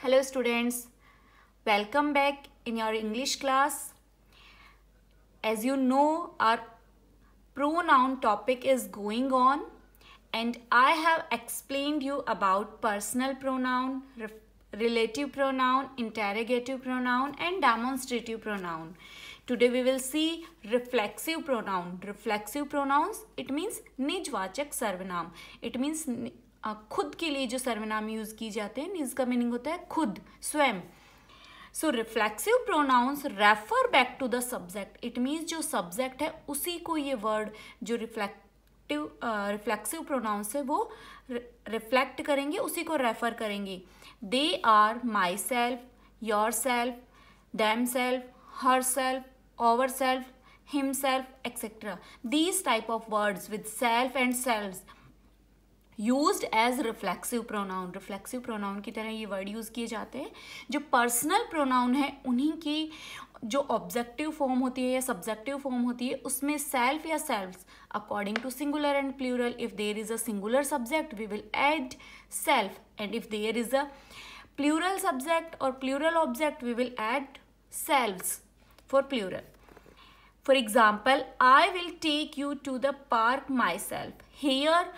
Hello students, welcome back in your English class. As you know, our pronoun topic is going on and I have explained you about personal pronoun, relative pronoun, interrogative pronoun and demonstrative pronoun. Today we will see reflexive pronoun. Reflexive pronouns, it means निजवाचक सर्वनाम. It means खुद के लिए जो सर्वनाम use की जाते हैं. निज का मीनिंग होता है खुद, स्वयं. So reflexive pronouns refer back to the subject. It means जो सब्जेक्ट है उसी को ये वर्ड जो रिफ्लेक्सिव प्रोनाउंस है वो रिफ्लेक्ट करेंगे, उसी को रेफर करेंगे. They are myself, yourself, themselves, herself, our self, himself, etc. These type of words with self and selves used as reflexive pronoun. Reflexive pronoun की तरह ये word use किए जाते हैं. जो personal pronoun है उन्हीं की जो objective form होती है या subjective form होती है उसमें self या selves according to singular and plural. If there is a singular subject we will add self, and if there is a plural subject or plural object we will add selves for plural. For example, I will take you to the park myself. Here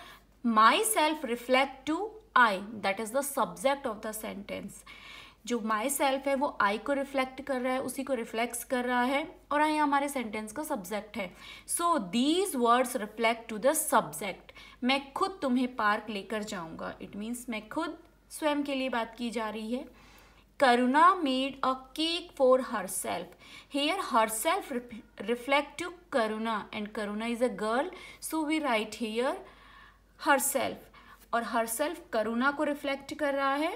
myself reflect to I, that is the subject of the sentence. जो myself है वो I को reflect कर रहा है, उसी को reflects कर रहा है और I हमारे sentence का subject है. So these words reflect to the subject. मैं खुद तुम्हें पार्क लेकर जाऊंगा. It means मैं खुद स्वयं के लिए बात की जा रही है. Karuna made a cake for herself. Here herself reflect to Karuna and Karuna is a girl, so we write here herself. और herself Karuna को reflect कर रहा है.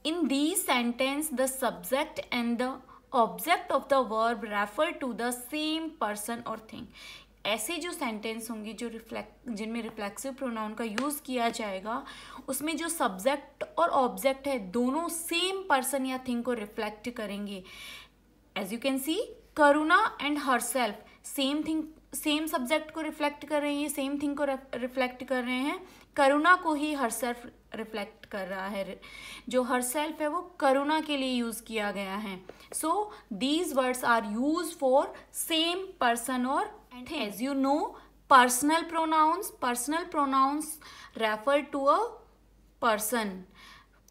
In these sentence the subject and the object of the verb refer to the same person or thing. ऐसे जो sentence होंगे जो जिनमें रिफ्लेक्सिव प्रोनाउन का यूज़ किया जाएगा उसमें जो सब्जेक्ट और ऑब्जेक्ट है दोनों सेम पर्सन या थिंग को रिफ्लेक्ट करेंगे. As you can see Karuna and herself same thing, same subject को रिफ्लेक्ट कर रहे हैं, सेम थिंग को रिफ्लेक्ट कर रहे हैं. करुणा को ही हरसेल्फ रिफ्लेक्ट कर रहा है. जो हरसेल्फ है वो करुणा के लिए यूज़ किया गया है. So these words are use for same person और and as you know, personal pronouns refer to a person,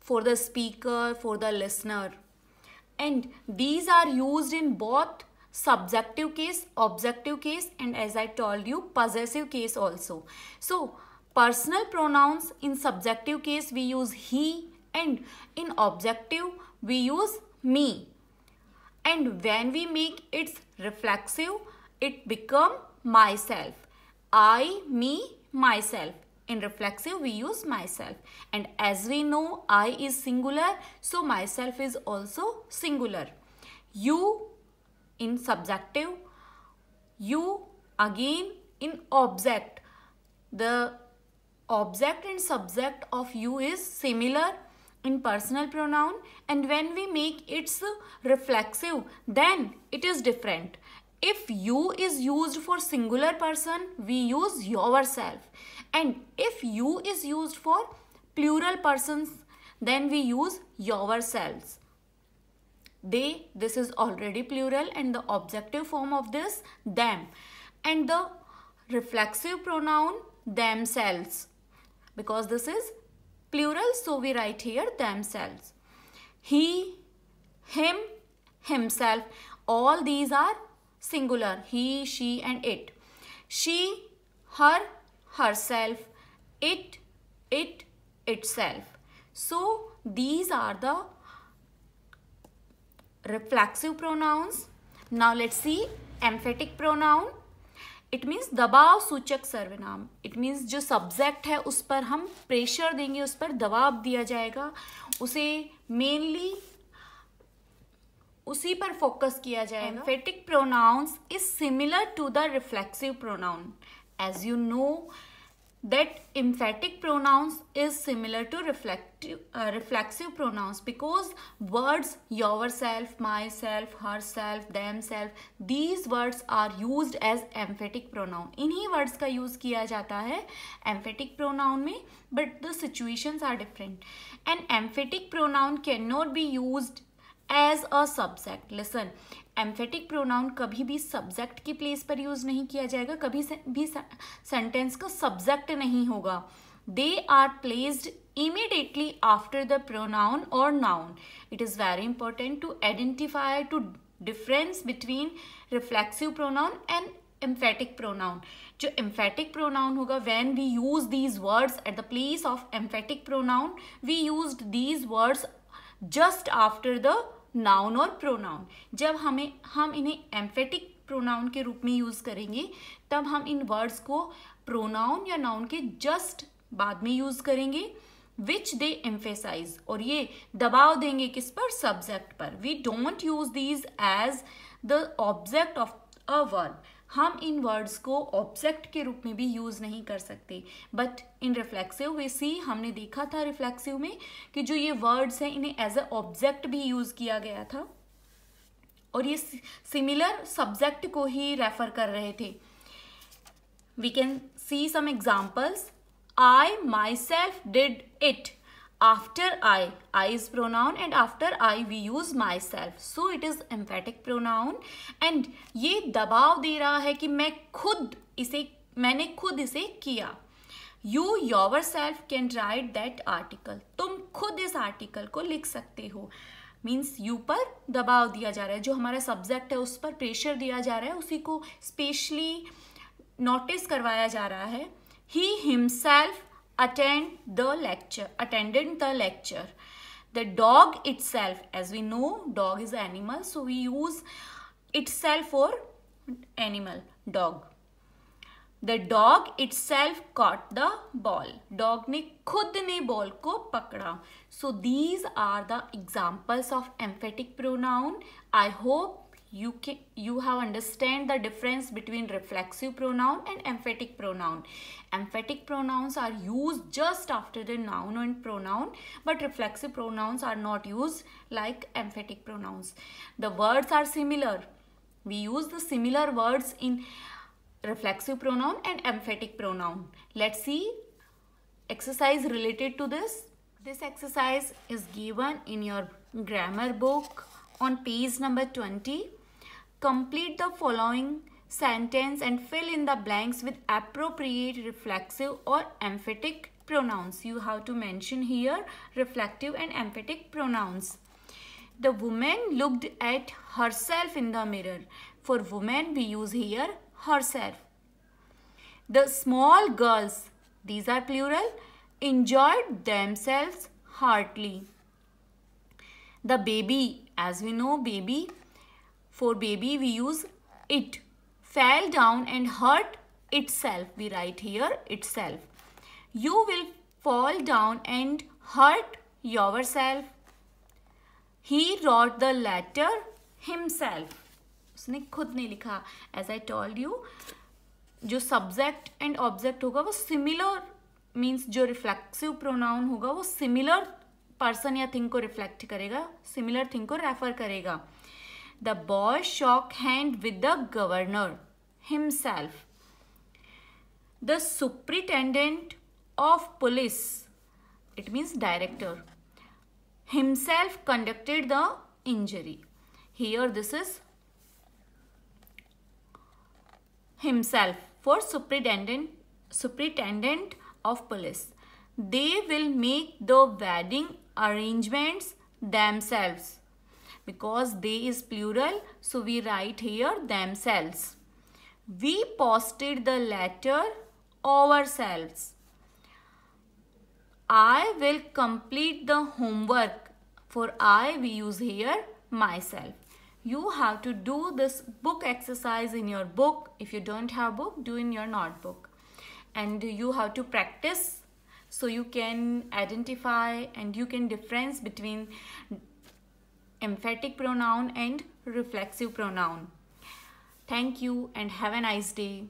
for the speaker, for the listener, and these are used in both subjective case, objective case, and as I told you possessive case also. So personal pronouns in subjective case we use he, and in objective we use me, and when we make its reflexive it become myself. I, me, myself. In reflexive we use myself, and as we know I is singular, so myself is also singular. You in subjective, you again in object. The object and subject of you is similar in personal pronoun, and when we make its reflexive then it is different. If you is used for singular person, we use yourself. And if you is used for plural persons, then we use yourselves. They, this is already plural, and the objective form of this, them. And the reflexive pronoun, themselves. Because this is plural, so we write here themselves. He, him, himself. All these are singular, he, she and it. She, her, herself, it, itself. So these are the reflexive pronouns. Now let's see emphatic pronoun. It means दबाव सूचक सर्वनाम. It means जो subject है उस पर हम pressure देंगे, उस पर दबाव दिया जाएगा, उसे मेनली उसी पर फोकस किया जाएगा. Emphatic pronouns is similar to the reflexive pronoun. As you know that emphatic pronouns is similar to reflexive pronouns because words yourself, myself, herself, themself, these words are used as emphatic pronoun. इन्हीं words का use किया जाता है emphatic pronoun में, but the situations are different. An emphatic pronoun cannot be used as a subject. Listen, emphatic pronoun कभी भी subject की place पर यूज नहीं किया जाएगा, कभी भी सेंटेंस का सब्जेक्ट नहीं होगा. They are placed immediately after the pronoun or noun. It is very important to identify to difference between reflexive pronoun and emphatic pronoun. जो emphatic pronoun होगा, when we use these words at the place of emphatic pronoun, we used these words just after the noun और pronoun. जब हम इन्हें emphatic pronoun के रूप में use करेंगे तब हम इन वर्ड्स को प्रोनाउन या नाउन के जस्ट बाद में यूज करेंगे, विच दे एम्फेसाइज, और ये दबाव देंगे किस पर, सब्जेक्ट पर. We don't use these as the object of a verb. हम इन वर्ड्स को ऑब्जेक्ट के रूप में भी यूज नहीं कर सकते. बट इन रिफ्लेक्सिव वे सी, हमने देखा था रिफ्लेक्सिव में कि जो ये वर्ड्स हैं इन्हें एज अ ऑब्जेक्ट भी यूज किया गया था और ये सिमिलर सब्जेक्ट को ही रेफर कर रहे थे. We can see some examples. I myself did it. After I is pronoun and after I we use myself. So it is emphatic pronoun and ये दबाव दे रहा है कि मैंने खुद इसे किया. You yourself can write that article. तुम खुद इस आर्टिकल को लिख सकते हो. मीन्स यू पर दबाव दिया जा रहा है, जो हमारा सब्जेक्ट है उस पर प्रेशर दिया जा रहा है, उसी को स्पेशली नोटिस करवाया जा रहा है. He himself attended the lecture. The dog itself, as we know, dog is an animal, so we use itself for animal, dog. The dog itself caught the ball. Dog ने खुद ने ball को पकड़ा. So these are the examples of emphatic pronoun. I hope you have understand the difference between reflexive pronoun and emphatic pronoun. Emphatic pronouns are used just after the noun and pronoun, but reflexive pronouns are not used like emphatic pronouns. The words are similar. We use the similar words in reflexive pronoun and emphatic pronoun. Let's see exercise related to this. This exercise is given in your grammar book on page number 20. Complete the following sentence and fill in the blanks with appropriate reflexive or emphatic pronouns. You have to mention here reflective and emphatic pronouns. The woman looked at herself in the mirror. For woman we use here herself. The small girls, these are plural, enjoyed themselves heartily. The baby, as we know, baby, for baby we use it, fell down and hurt itself. We write here itself. You will fall down and hurt yourself. He wrote the letter himself. उसने खुद नहीं लिखा. As I told you, जो subject and object होगा वो similar means जो reflexive pronoun होगा वो similar person या thing को reflect करेगा, similar thing को refer करेगा. The boy shook hand with the governor himself. The superintendent of police, it means director, himself conducted the injury. Here this is himself for superintendent of police. They will make the wedding arrangements themselves. Because they is plural, so we write here themselves. We posted the letter ourselves. I will complete the homework. For I we use here myself. You have to do this book exercise in your book. If you don't have book, do in your notebook. And you have to practice so you can identify and you can difference between emphatic pronoun and reflexive pronoun. Thank you and have a nice day.